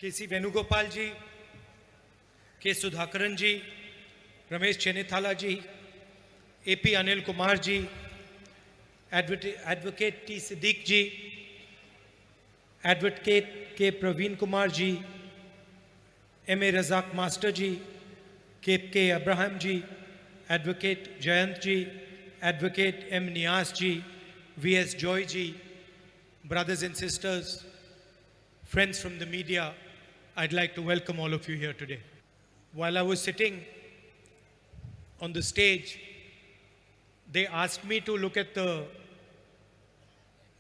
K.C. Venugopal ji, K. Sudhakaran ji, Ramesh Chenithala ji, A.P. Anil Kumar ji, Advocate T. Siddiq ji, Advocate K. Praveen Kumar ji, M.A. Razak Master ji, K. Abraham ji, Advocate Jayant ji, Advocate M. Nias ji, V.S. Joy ji, brothers and sisters, friends from the media, I'd like to welcome all of you here today. While I was sitting on the stage, they asked me to look at the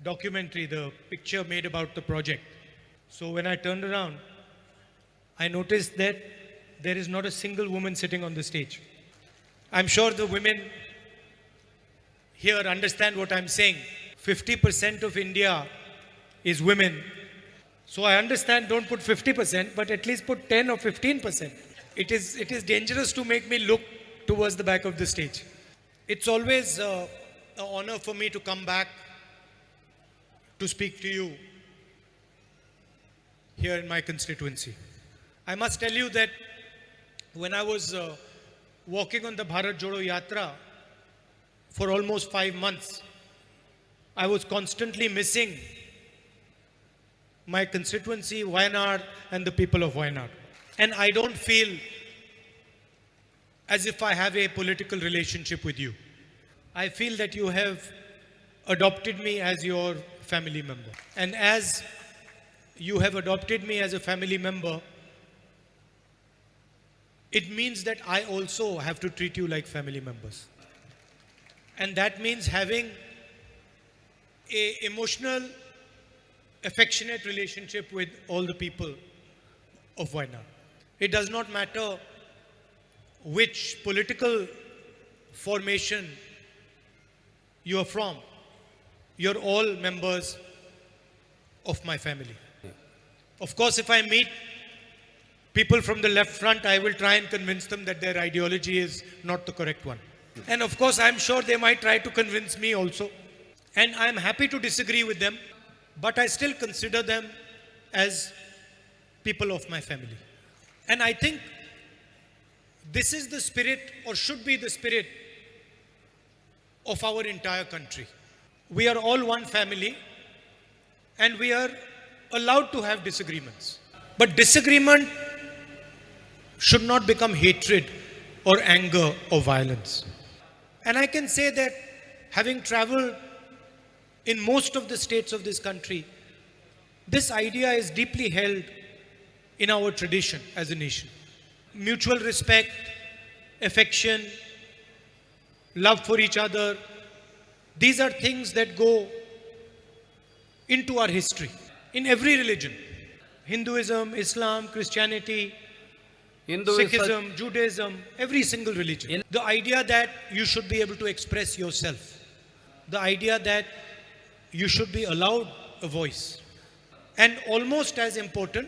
documentary, the picture made about the project. So when I turned around, I noticed that there is not a single woman sitting on the stage. I'm sure the women here understand what I'm saying. 50% of India is women. So I understand, don't put 50%, but at least put 10 or 15%. It is dangerous to make me look towards the back of the stage. It's always an honor for me to come back to speak to you here in my constituency. I must tell you that when I was walking on the Bharat Jodo Yatra for almost 5 months, I was constantly missing my constituency, Wayanad, and the people of Wayanad. And I don't feel as if I have a political relationship with you. I feel that you have adopted me as your family member. And as you have adopted me as a family member, it means that I also have to treat you like family members. And that means having an emotional, affectionate relationship with all the people of Wayanad. It does not matter which political formation you are from. You're all members of my family. Of course, if I meet people from the left front, I will try and convince them that their ideology is not the correct one. And of course, I'm sure they might try to convince me also. And I'm happy to disagree with them, but I still consider them as people of my family. And I think this is the spirit, or should be the spirit, of our entire country. We are all one family, and we are allowed to have disagreements. But disagreement should not become hatred or anger or violence. And I can say that having traveled in most of the states of this country, this idea is deeply held in our tradition as a nation. Mutual respect, affection, love for each other, these are things that go into our history in every religion. Hinduism, Islam, Christianity, Sikhism, Judaism, every single religion. The idea that you should be able to express yourself. The idea that you should be allowed a voice. And almost as important,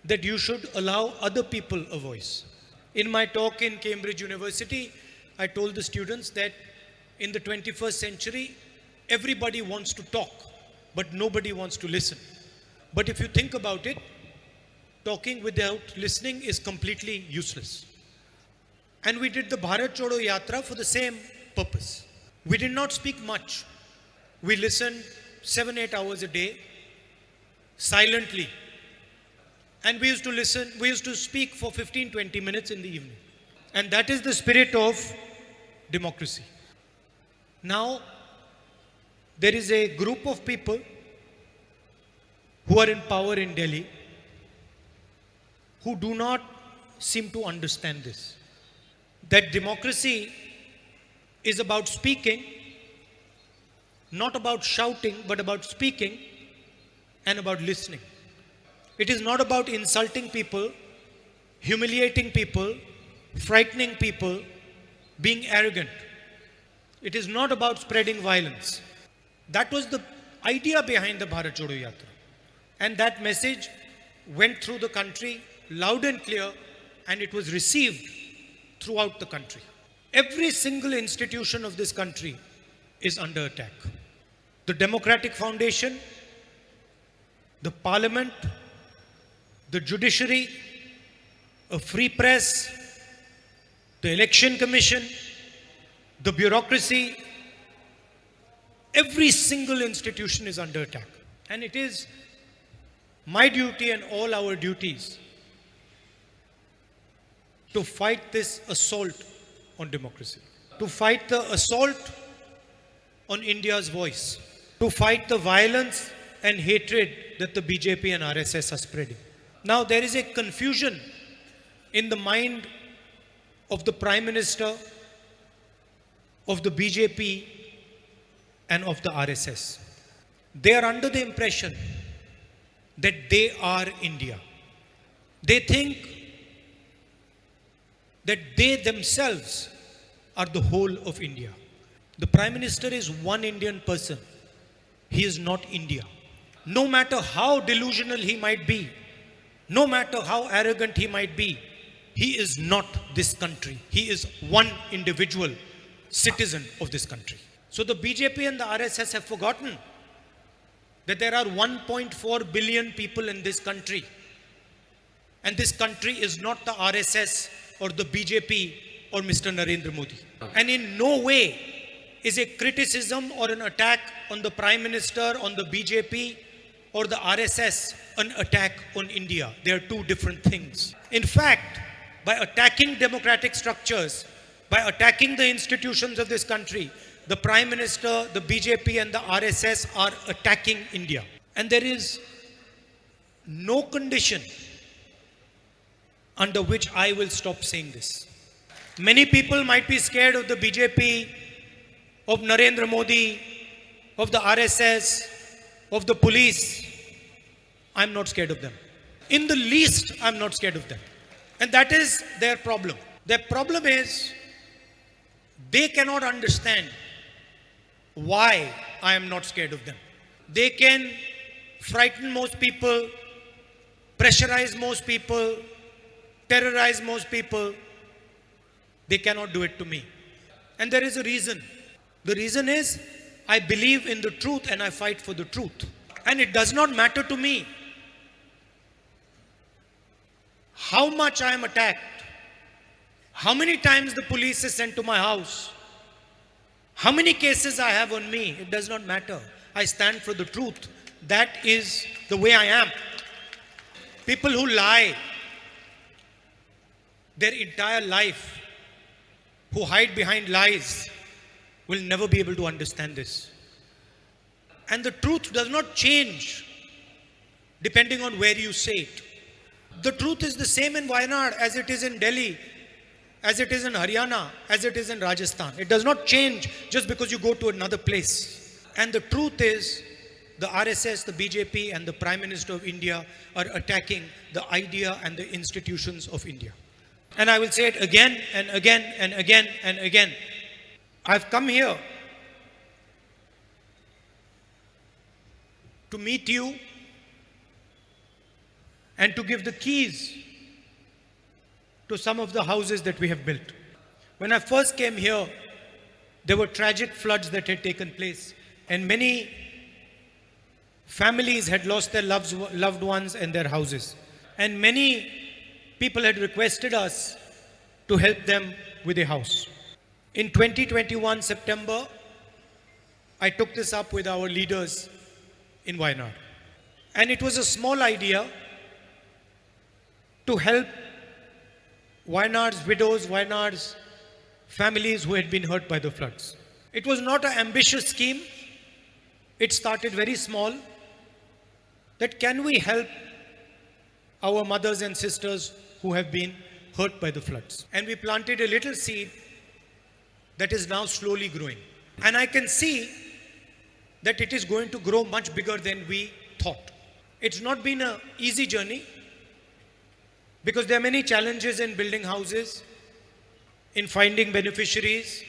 that you should allow other people a voice. In my talk in Cambridge University, I told the students that in the 21st century, everybody wants to talk, but nobody wants to listen. But if you think about it, talking without listening is completely useless. And we did the Bharat Jodo Yatra for the same purpose. We did not speak much. We listened 7-8 hours a day, silently. And we used to speak for 15-20 minutes in the evening. And that is the spirit of democracy. Now, there is a group of people who are in power in Delhi who do not seem to understand this. That democracy is about speaking, not about shouting, but about speaking and about listening. It is not about insulting people, humiliating people, frightening people, being arrogant. It is not about spreading violence. That was the idea behind the Bharat Jodo Yatra. And that message went through the country loud and clear, and it was received throughout the country. Every single institution of this country is under attack. The democratic foundation, the parliament, the the judiciary, a free press, the election commission, the bureaucracy, every single institution is under attack. And it is my duty and all our duties to fight this assault on democracy, to fight the assault on India's voice, to fight the violence and hatred that the BJP and RSS are spreading. Now, there is a confusion in the mind of the Prime Minister, of the BJP, and of the RSS. They are under the impression that they are India. They think that they themselves are the whole of India. The Prime Minister is one Indian person. He is not India. No matter how delusional he might be, no matter how arrogant he might be, he is not this country. He is one individual citizen of this country. So the BJP and the RSS have forgotten that there are 1.4 billion people in this country. And this country is not the RSS or the BJP or Mr. Narendra Modi. And in no way is a criticism or an attack on the Prime Minister, on the BJP or the RSS an attack on India. They are two different things. In fact, by attacking democratic structures, by attacking the institutions of this country, the Prime Minister, the BJP and the RSS are attacking India. And there is no condition under which I will stop saying this. Many people might be scared of the BJP, of Narendra Modi, of the RSS, of the police. I'm not scared of them. In the least, I'm not scared of them. And that is their problem. Their problem is they cannot understand why I am not scared of them. They can frighten most people, pressurize most people, terrorize most people. They cannot do it to me. And there is a reason. The reason is I believe in the truth and I fight for the truth. And it does not matter to me how much I am attacked, how many times the police is sent to my house, how many cases I have on me. It does not matter. I stand for the truth. That is the way I am. People who lie their entire life, who hide behind lies, will never be able to understand this. And the truth does not change depending on where you say it. The truth is the same in Wayanad as it is in Delhi, as it is in Haryana, as it is in Rajasthan. It does not change just because you go to another place. And the truth is the RSS, the BJP and the Prime Minister of India are attacking the idea and the institutions of India. And I will say it again and again and again and again. I've come here to meet you and to give the keys to some of the houses that we have built. When I first came here, there were tragic floods that had taken place, and many families had lost their loved ones and their houses. And many people had requested us to help them with a house. In 2021 September, I took this up with our leaders in Wayanad. And it was a small idea to help Wayanad's widows, Wayanad's families who had been hurt by the floods. It was not an ambitious scheme. It started very small. That can we help our mothers and sisters who have been hurt by the floods? And we planted a little seed that is now slowly growing. And I can see that it is going to grow much bigger than we thought. It's not been an easy journey because there are many challenges in building houses, in finding beneficiaries,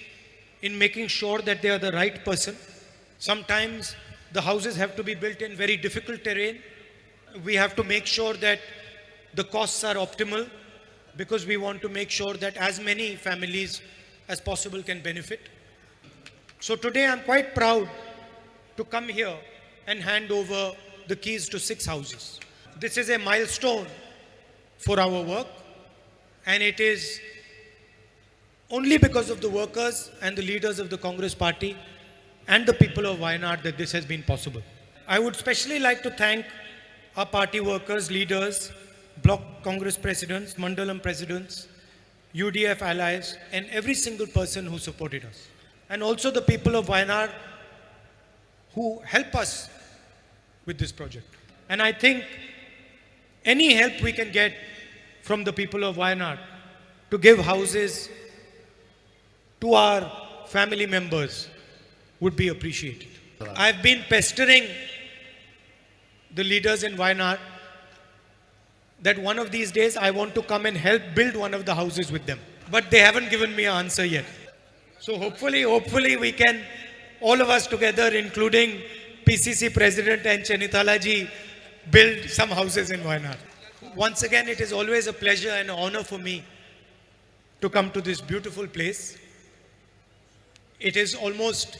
in making sure that they are the right person. Sometimes the houses have to be built in very difficult terrain. We have to make sure that the costs are optimal because we want to make sure that as many families as possible can benefit. So today I'm quite proud to come here and hand over the keys to 6 houses. This is a milestone for our work, and it is only because of the workers and the leaders of the Congress party and the people of Wayanad that this has been possible. I would especially like to thank our party workers, leaders, block Congress presidents, Mandalam presidents, UDF allies, and every single person who supported us. And also the people of Wayanad who help us with this project. And I think any help we can get from the people of Wayanad to give houses to our family members would be appreciated. I've been pestering the leaders in Wayanad that one of these days I want to come and help build one of the houses with them. But they haven't given me an answer yet. So hopefully we can, all of us together, including PCC President and Chenithala ji, build some houses in Wayanad. Once again, it is always a pleasure and an honor for me to come to this beautiful place. It is almost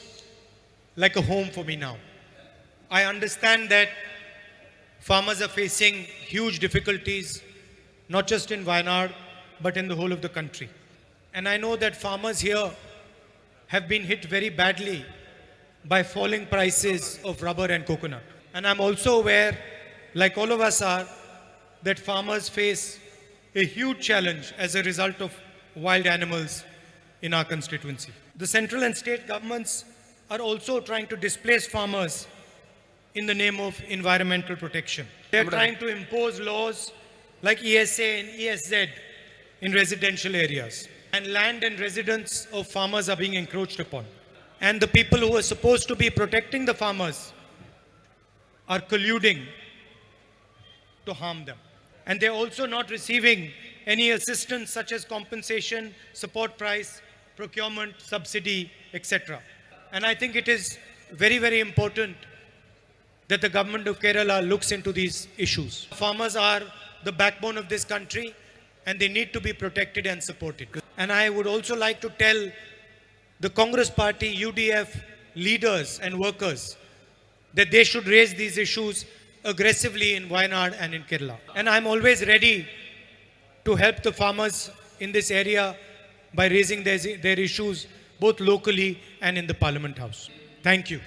like a home for me now. I understand that farmers are facing huge difficulties, not just in Wayanad, but in the whole of the country. And I know that farmers here have been hit very badly by falling prices of rubber and coconut. And I'm also aware, like all of us are, that farmers face a huge challenge as a result of wild animals in our constituency. The central and state governments are also trying to displace farmers in the name of environmental protection. They're trying to impose laws like ESA and ESZ in residential areas. And land and residence of farmers are being encroached upon. And the people who are supposed to be protecting the farmers are colluding to harm them. And they're also not receiving any assistance such as compensation, support price, procurement, subsidy, etc. And I think it is very, very important that the government of Kerala looks into these issues. Farmers are the backbone of this country and they need to be protected and supported. And I would also like to tell the Congress party, UDF leaders and workers that they should raise these issues aggressively in Wayanad and in Kerala. And I'm always ready to help the farmers in this area by raising their issues both locally and in the Parliament House. Thank you.